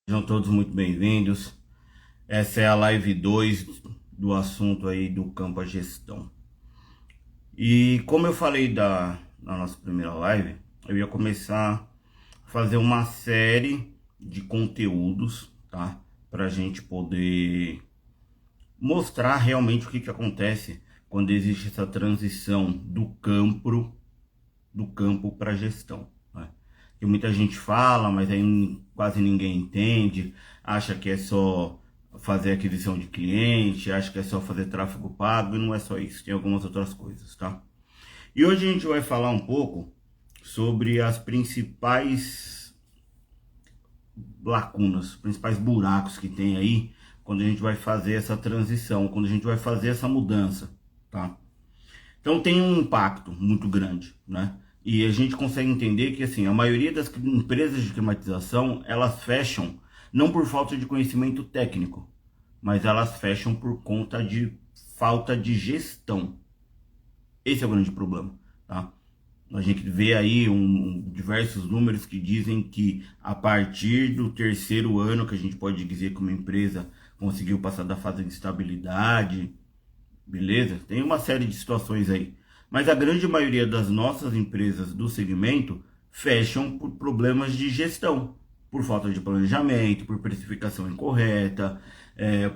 Sejam todos muito bem-vindos. Essa é a live 2 do assunto aí do campo à gestão. E como eu falei na nossa primeira live, eu ia começar a fazer uma série de conteúdos, tá? Pra gente poder mostrar realmente o que acontece quando existe essa transição do campo para gestão, né? Que muita gente fala, mas aí quase ninguém entende, acha que é só fazer aquisição de cliente, acha que é só fazer tráfego pago, e não é só isso, tem algumas outras coisas, tá? E hoje a gente vai falar um pouco sobre as principais lacunas, os principais buracos que tem aí quando a gente vai fazer essa transição, quando a gente vai fazer essa mudança, tá? Então tem um impacto muito grande, né? E a gente consegue entender que assim, a maioria das empresas de climatização, elas fecham não por falta de conhecimento técnico, mas elas fecham por conta de falta de gestão. Esse é o grande problema, tá? A gente vê aí diversos números que dizem que a partir do terceiro ano que a gente pode dizer que uma empresa conseguiu passar da fase de estabilidade, beleza? Tem uma série de situações aí. Mas a grande maioria das nossas empresas do segmento fecham por problemas de gestão, por falta de planejamento, por precificação incorreta,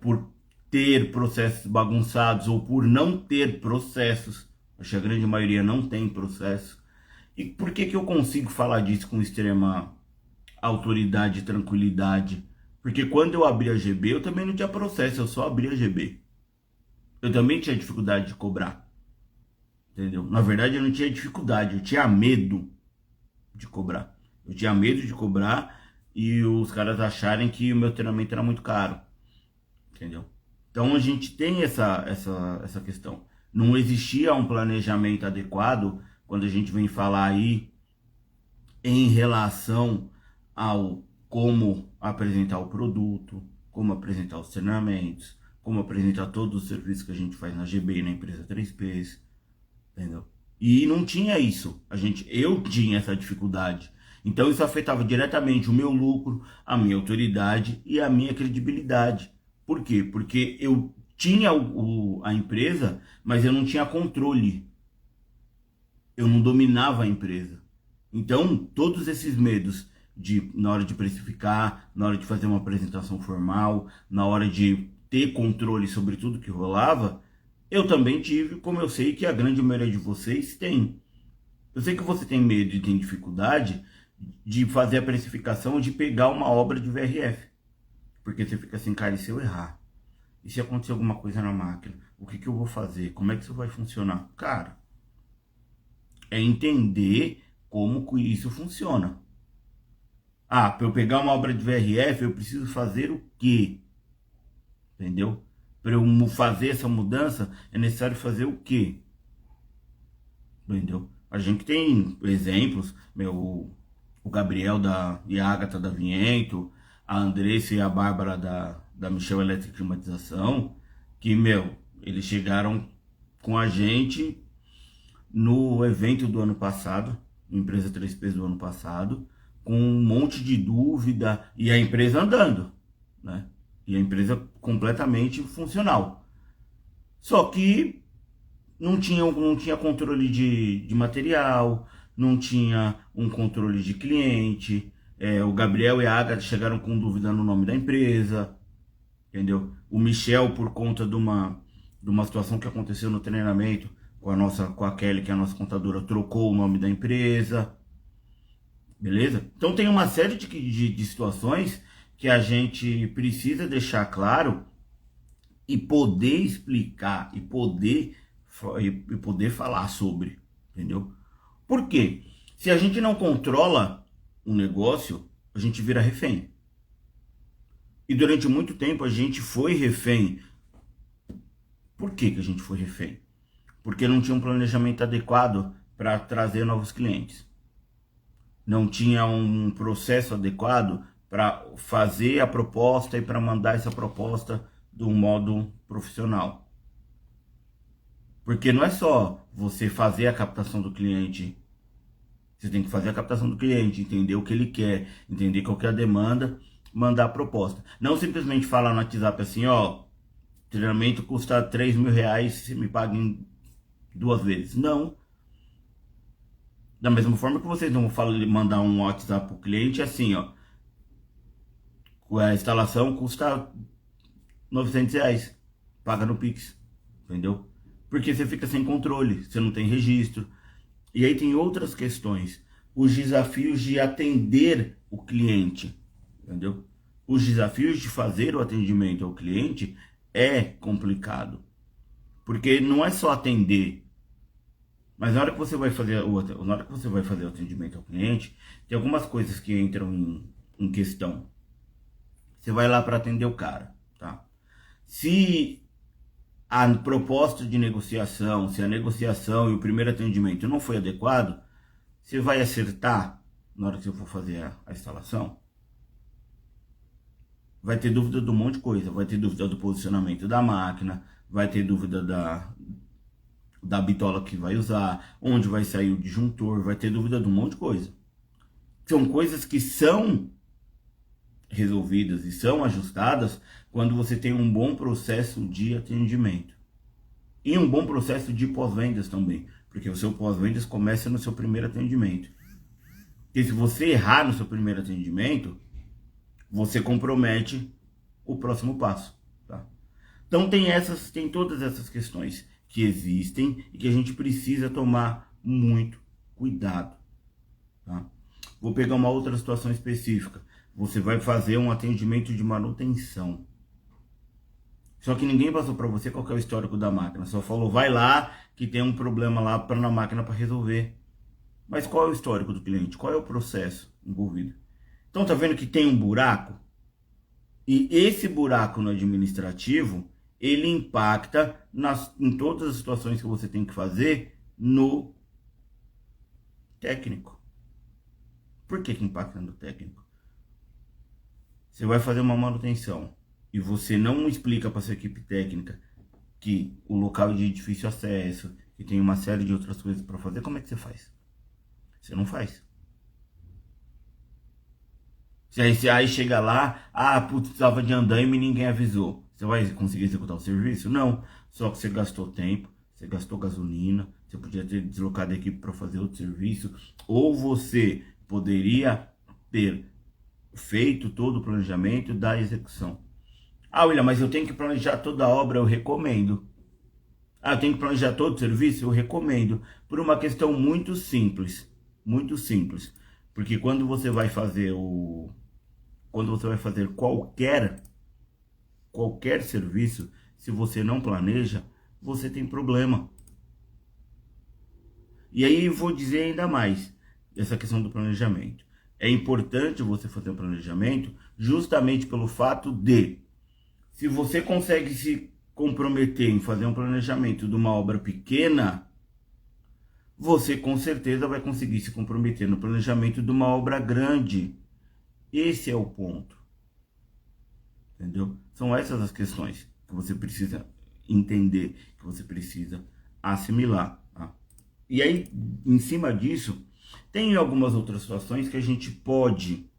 por ter processos bagunçados ou por não ter processos. Acho que a grande maioria não tem processo. E por que eu consigo falar disso com extrema autoridade e tranquilidade? Porque quando eu abri a GB, eu também não tinha processo, eu só abri a GB. Eu também tinha dificuldade de cobrar, entendeu? Na verdade, eu não tinha dificuldade, eu tinha medo de cobrar. Eu tinha medo de cobrar e os caras acharem que o meu treinamento era muito caro, entendeu? Então a gente tem essa questão. Não existia um planejamento adequado quando a gente vem falar aí em relação ao como apresentar o produto, como apresentar os treinamentos, como apresentar todos os serviços que a gente faz na GB e na empresa 3Ps, entendeu? E não tinha isso. Eu tinha essa dificuldade. Então isso afetava diretamente o meu lucro, a minha autoridade e a minha credibilidade. Por quê? Porque eu tinha a empresa, mas eu não tinha controle. Eu não dominava a empresa. Então, todos esses medos na hora de precificar, na hora de fazer uma apresentação formal, na hora de ter controle sobre tudo que rolava, eu também tive, como eu sei que a grande maioria de vocês tem. Eu sei que você tem medo e tem dificuldade de fazer a precificação, de pegar uma obra de VRF. Porque você fica assim, cara, e se eu errar? E se acontecer alguma coisa na máquina? O que eu vou fazer? Como é que isso vai funcionar? Cara, é entender como que isso funciona. Ah, para eu pegar uma obra de VRF, eu preciso fazer o quê? Entendeu? Para eu fazer essa mudança, é necessário fazer o quê? Entendeu? A gente tem exemplos, o Gabriel e a Agatha da Viento, a Andressa e a Bárbara da Michel Elétrica Climatização, que, eles chegaram com a gente no evento do ano passado, empresa 3Ps do ano passado, com um monte de dúvida e a empresa andando, né? E a empresa completamente funcional. Só que não tinha controle de material, não tinha um controle de cliente. O Gabriel e a Agatha chegaram com dúvida no nome da empresa, entendeu? O Michel, por conta de uma situação que aconteceu no treinamento com a Kelly, que é a nossa contadora, trocou o nome da empresa, beleza? Então tem uma série de situações que a gente precisa deixar claro e poder explicar e poder falar sobre, entendeu? Por quê? Se a gente não controla um negócio, a gente vira refém. E durante muito tempo a gente foi refém. Por que a gente foi refém? Porque não tinha um planejamento adequado para trazer novos clientes. Não tinha um processo adequado para fazer a proposta e para mandar essa proposta de um modo profissional. Porque não é só você fazer a captação do cliente. Você tem que fazer a captação do cliente, entender o que ele quer, entender qual que é a demanda mandar a proposta. Não simplesmente falar no WhatsApp assim, ó, treinamento custa R$3.000, se me paguem 2 vezes. Não. Da mesma forma que vocês não vão mandar um WhatsApp para o cliente assim, ó, a instalação custa R$900, paga no Pix, entendeu? Porque você fica sem controle, você não tem registro. E aí tem outras questões, os desafios de atender o cliente, entendeu? Os desafios de fazer o atendimento ao cliente é complicado, porque não é só atender, mas na hora que você vai fazer o atendimento ao cliente, tem algumas coisas que entram em questão. Você vai lá para atender o cara, tá? Se a proposta de negociação, se a negociação e o primeiro atendimento não foi adequado, você vai acertar na hora que você for fazer a instalação? Vai ter dúvida de um monte de coisa, vai ter dúvida do posicionamento da máquina, vai ter dúvida da bitola que vai usar, onde vai sair o disjuntor, vai ter dúvida de um monte de coisa. São coisas que são resolvidas e são ajustadas quando você tem um bom processo de atendimento e um bom processo de pós-vendas também, porque o seu pós-vendas começa no seu primeiro atendimento. E se você errar no seu primeiro atendimento, você compromete o próximo passo, tá? Então tem todas essas questões que existem e que a gente precisa tomar muito cuidado, tá? Vou pegar uma outra situação específica. Você vai fazer um atendimento de manutenção. Só que ninguém passou para você qual que é o histórico da máquina. Só falou, vai lá que tem um problema lá na máquina para resolver. Mas qual é o histórico do cliente? Qual é o processo envolvido? Então tá vendo que tem um buraco? E esse buraco no administrativo, ele impacta em todas as situações que você tem que fazer no técnico. Por que impacta no técnico? Você vai fazer uma manutenção e você não explica para sua equipe técnica que o local é de difícil acesso, que tem uma série de outras coisas para fazer, como é que você faz? Você não faz. Aí chega lá, putz, precisava de andaime e ninguém avisou. Você vai conseguir executar o serviço? Não. Só que você gastou tempo, você gastou gasolina, você podia ter deslocado a equipe para fazer outro serviço, ou você poderia ter feito todo o planejamento da execução. William, mas eu tenho que planejar toda a obra, eu recomendo. Eu tenho que planejar todo o serviço, eu recomendo. Por uma questão muito simples. Muito simples. Porque quando você vai fazer qualquer serviço, se você não planeja, você tem problema. E aí eu vou dizer ainda mais, essa questão do planejamento. É importante você fazer um planejamento justamente pelo fato de, se você consegue se comprometer em fazer um planejamento de uma obra pequena, você com certeza vai conseguir se comprometer no planejamento de uma obra grande. Esse é o ponto. Entendeu? São essas as questões que você precisa entender, que você precisa assimilar. Tá? E aí, em cima disso, tem algumas outras situações que a gente pode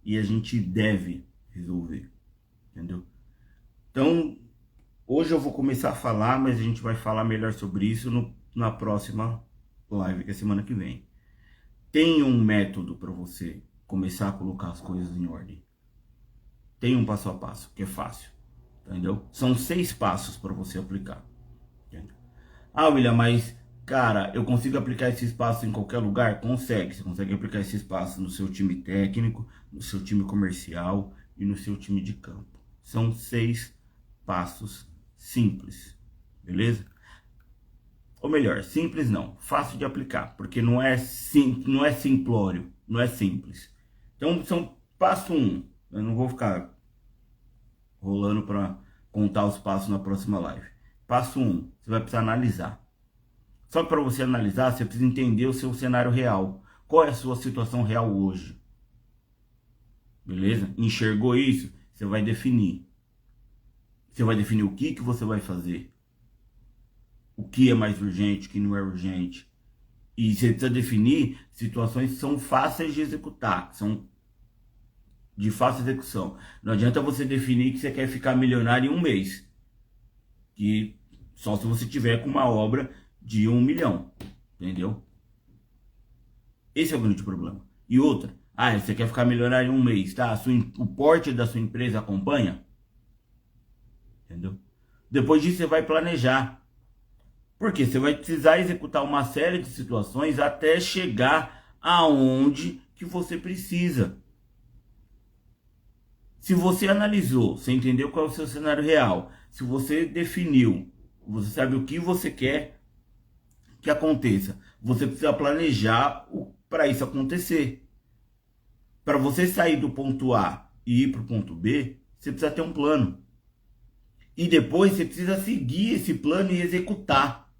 e a gente deve resolver. Entendeu? Então, hoje eu vou começar a falar, mas a gente vai falar melhor sobre isso na próxima live, que é semana que vem. Tem um método para você começar a colocar as coisas em ordem. Tem um passo a passo, que é fácil. Entendeu? São 6 passos para você aplicar. Entendeu? William, mas, cara, eu consigo aplicar esses passos em qualquer lugar? Consegue. Você consegue aplicar esses passos no seu time técnico, no seu time comercial e no seu time de campo. São 6 passos simples. Beleza? Ou melhor, simples não, fácil de aplicar, porque não é simplório, não é simples. Então, passo 1, eu não vou ficar rolando para contar os passos na próxima live. Passo 1, você vai precisar analisar. Só que para você analisar, você precisa entender o seu cenário real. Qual é a sua situação real hoje? Beleza? Enxergou isso? Você vai definir. Você vai definir o que você vai fazer. O que é mais urgente, o que não é urgente. E você precisa definir situações que são fáceis de executar, que são de fácil execução. Não adianta você definir que você quer ficar milionário em um mês. Que só se você tiver com uma obra de 1 milhão. Entendeu? Esse é o grande problema. E outra, você quer ficar milionário em um mês, tá? O porte da sua empresa acompanha? Entendeu? Depois disso você vai planejar. Porque você vai precisar executar uma série de situações até chegar aonde que você precisa. Se você analisou, você entendeu qual é o seu cenário real, se você definiu, você sabe o que você quer que aconteça, você precisa planejar para isso acontecer. Para você sair do ponto A e ir para o ponto B, você precisa ter um plano. E depois você precisa seguir esse plano e executar.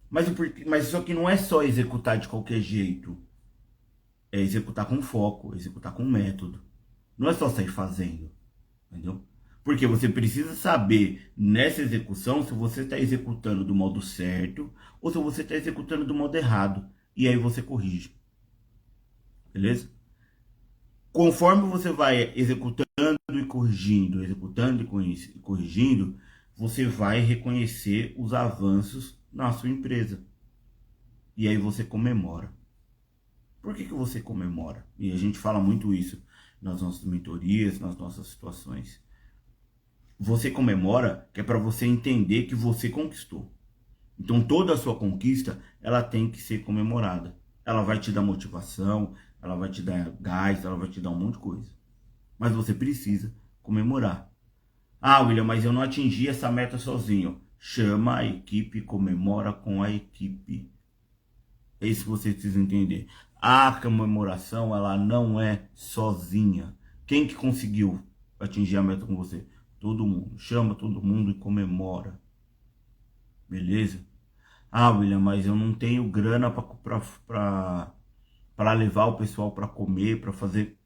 Mas isso aqui não é só executar de qualquer jeito. É executar com foco, executar com método. Não é só sair fazendo, entendeu? Porque você precisa saber nessa execução se você está executando do modo certo ou se você está executando do modo errado. E aí você corrige. Beleza? Conforme você vai executando e corrigindo, executando e corrigindo, você vai reconhecer os avanços na sua empresa. E aí você comemora. Por que você comemora? E a gente fala muito isso nas nossas mentorias, nas nossas situações. Você comemora que é para você entender que você conquistou. Então toda a sua conquista, ela tem que ser comemorada. Ela vai te dar motivação, ela vai te dar gás, ela vai te dar um monte de coisa. Mas você precisa comemorar. William, mas eu não atingi essa meta sozinho. Chama a equipe, comemora com a equipe. É isso que você precisa entender. A comemoração, ela não é sozinha. Quem que conseguiu atingir a meta com você? Todo mundo. Chama todo mundo e comemora. Beleza? William, mas eu não tenho grana para levar o pessoal para comer, para fazer.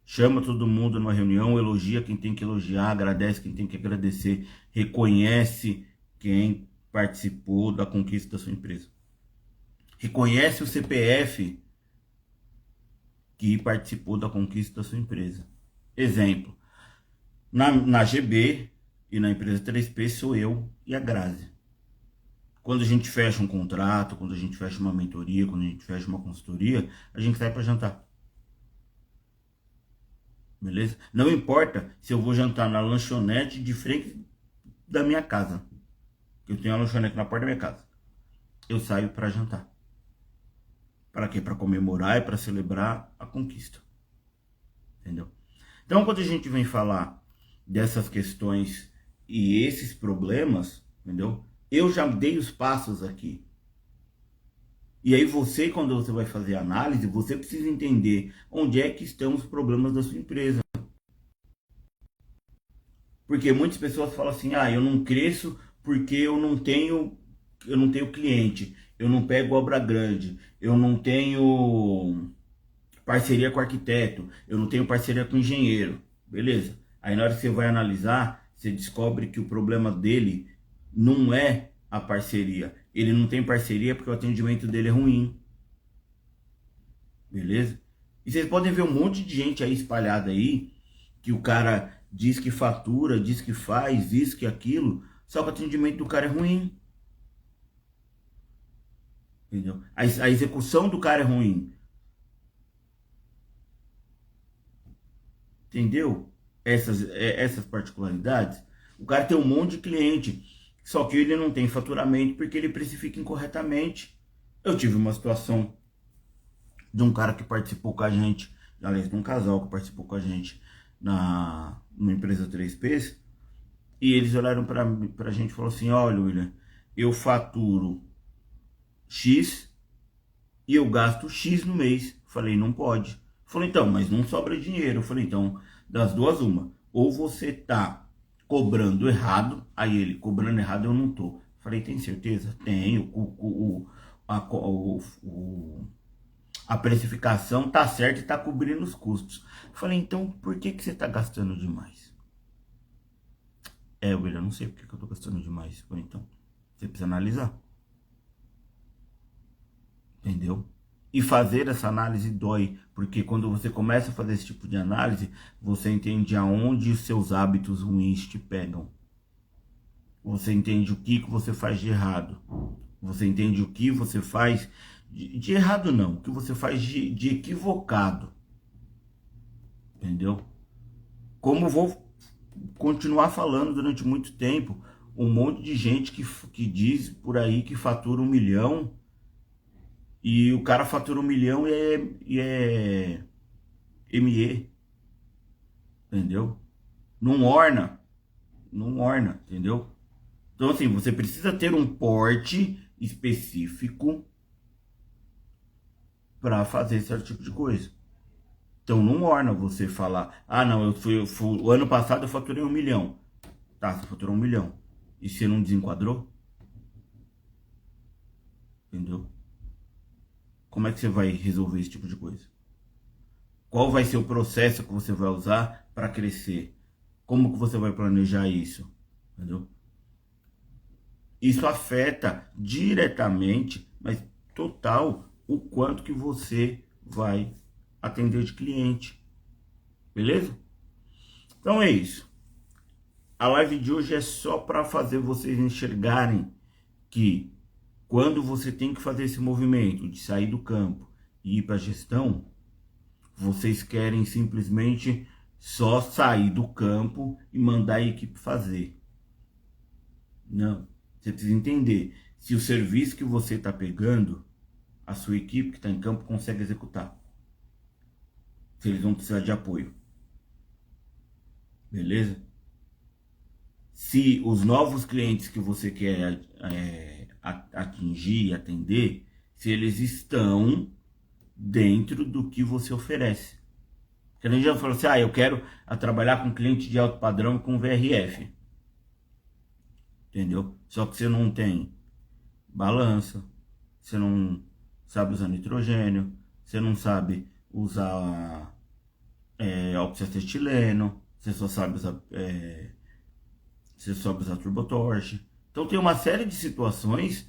Chama todo mundo numa reunião, elogia quem tem que elogiar, agradece quem tem que agradecer, reconhece quem participou da conquista da sua empresa. Reconhece o CPF que participou da conquista da sua empresa. Exemplo, na GB e na empresa 3P sou eu e a Grazi. Quando a gente fecha um contrato, quando a gente fecha uma mentoria, quando a gente fecha uma consultoria, a gente sai para jantar. Beleza? Não importa se eu vou jantar na lanchonete de frente da minha casa. Eu tenho uma lanchonete na porta da minha casa. Eu saio para jantar. Para quê? Para comemorar e para celebrar a conquista. Entendeu? Então, quando a gente vem falar dessas questões e esses problemas, entendeu? Eu já dei os passos aqui. E aí você, quando você vai fazer a análise, você precisa entender onde é que estão os problemas da sua empresa. Porque muitas pessoas falam assim, eu não cresço porque eu não tenho cliente, eu não pego obra grande, eu não tenho parceria com arquiteto, eu não tenho parceria com engenheiro. Beleza. Aí na hora que você vai analisar, você descobre que o problema dele não é a parceria. Ele não tem parceria porque o atendimento dele é ruim. Beleza? E vocês podem ver um monte de gente aí espalhada aí, que o cara diz que fatura, diz que faz isso, que aquilo, só que o atendimento do cara é ruim. Entendeu? A execução do cara é ruim. Entendeu? Essas particularidades. O cara tem um monte de cliente, só que ele não tem faturamento porque ele precifica incorretamente. Eu tive uma situação de um cara que participou com a gente, aliás, de um casal que participou com a gente numa empresa 3Ps, e eles olharam pra gente e falaram assim, olha, William, eu faturo X e eu gasto X no mês. Falei, não pode. Falei, então, mas não sobra dinheiro. Falei, então, das duas uma. Ou você tá cobrando errado, aí ele, cobrando errado eu não tô. Falei, tem certeza? Tenho. A precificação tá certa e tá cobrindo os custos. Falei, então, por que você tá gastando demais? William, não sei por que eu tô gastando demais. Falei, então, você precisa analisar. Entendeu? E fazer essa análise dói, porque quando você começa a fazer esse tipo de análise, você entende aonde os seus hábitos ruins te pegam. Você entende o que você faz de errado. Você entende o que você faz de errado não, o que você faz de equivocado. Entendeu? Como vou continuar falando durante muito tempo, um monte de gente que diz por aí que fatura 1 milhão, e o cara fatura 1 milhão e é ME, entendeu? Não orna, não orna, entendeu? Então assim, você precisa ter um porte específico para fazer certo tipo de coisa. Então não orna você falar, ah não, o ano passado eu faturei 1 milhão. Tá, você faturou 1 milhão. E você não desenquadrou? Entendeu? Como é que você vai resolver esse tipo de coisa? Qual vai ser o processo que você vai usar para crescer? Como que você vai planejar isso? Entendeu? Isso afeta diretamente, mas total, o quanto que você vai atender de cliente. Beleza? Então é isso. A live de hoje é só para fazer vocês enxergarem que quando você tem que fazer esse movimento de sair do campo e ir para a gestão, vocês querem simplesmente só sair do campo e mandar a equipe fazer. Não. Você precisa entender se o serviço que você está pegando, a sua equipe que está em campo consegue executar. Se eles vão precisar de apoio. Beleza? Se os novos clientes que você quer atingir e atender, se eles estão dentro do que você oferece. Porque a gente já falou assim, eu quero trabalhar com cliente de alto padrão com VRF. Entendeu? Só que você não tem balança, você não sabe usar nitrogênio, você não sabe usar oxacetileno, você só sabe usar turbotorche. Então tem uma série de situações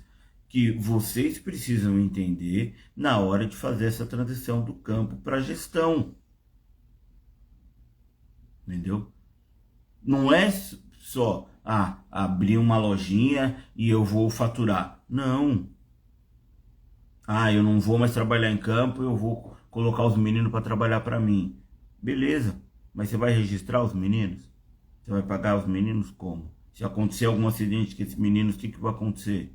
que vocês precisam entender na hora de fazer essa transição do campo para a gestão. Entendeu? Não é só abrir uma lojinha e eu vou faturar. Não. Eu não vou mais trabalhar em campo, eu vou colocar os meninos para trabalhar para mim. Beleza, mas você vai registrar os meninos? Você vai pagar os meninos como? Se acontecer algum acidente com esses meninos, o que vai acontecer?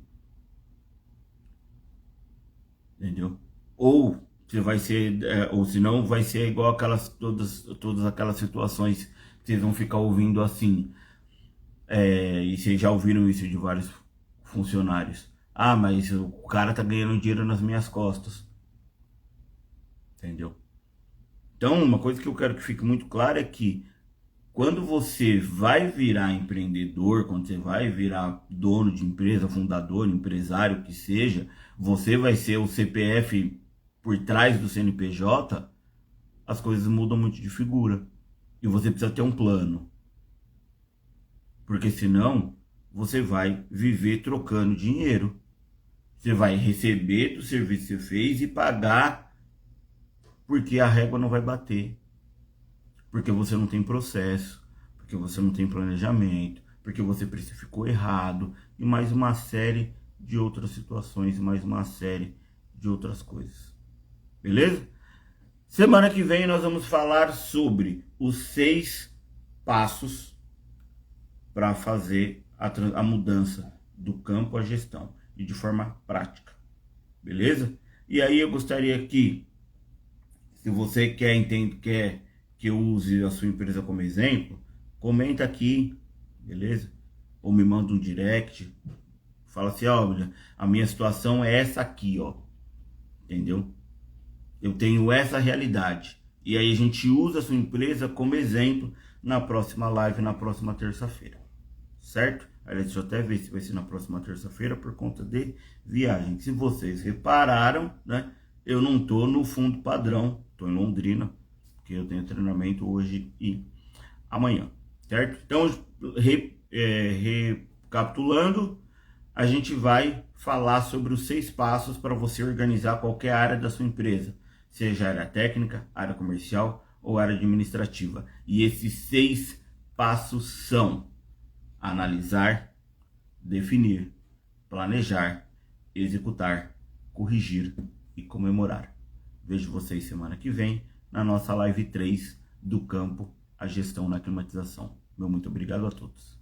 Entendeu? Ou você vai ser, ou senão vai ser igual todas aquelas situações que vocês vão ficar ouvindo assim. E vocês já ouviram isso de vários funcionários. Mas o cara tá ganhando dinheiro nas minhas costas. Entendeu? Então, uma coisa que eu quero que fique muito clara é que quando você vai virar empreendedor, quando você vai virar dono de empresa, fundador, empresário, que seja, você vai ser o CPF por trás do CNPJ, as coisas mudam muito de figura. E você precisa ter um plano. Porque senão, você vai viver trocando dinheiro. Você vai receber do serviço que você fez e pagar porque a régua não vai bater. Porque você não tem processo, porque você não tem planejamento, porque você precificou errado e mais uma série de outras situações, mais uma série de outras coisas. Beleza? Semana que vem nós vamos falar sobre os 6 passos para fazer a mudança do campo à gestão e de forma prática. Beleza? E aí eu gostaria que, se você quer que eu use a sua empresa como exemplo, comenta aqui, beleza? Ou me manda um direct, fala assim, olha, a minha situação é essa aqui, ó, entendeu? Eu tenho essa realidade. E aí a gente usa a sua empresa como exemplo na próxima live, na próxima terça-feira, certo? Aí deixa eu até ver se vai ser na próxima terça-feira por conta de viagem. Se vocês repararam, né? Eu não tô no fundo padrão, tô em Londrina, porque eu tenho treinamento hoje e amanhã, certo? Então, recapitulando, a gente vai falar sobre os 6 passos para você organizar qualquer área da sua empresa, seja área técnica, área comercial ou área administrativa. E esses 6 passos são: analisar, definir, planejar, executar, corrigir e comemorar. Vejo vocês semana que vem na nossa live 3 do campo, a gestão na climatização. Meu muito obrigado a todos.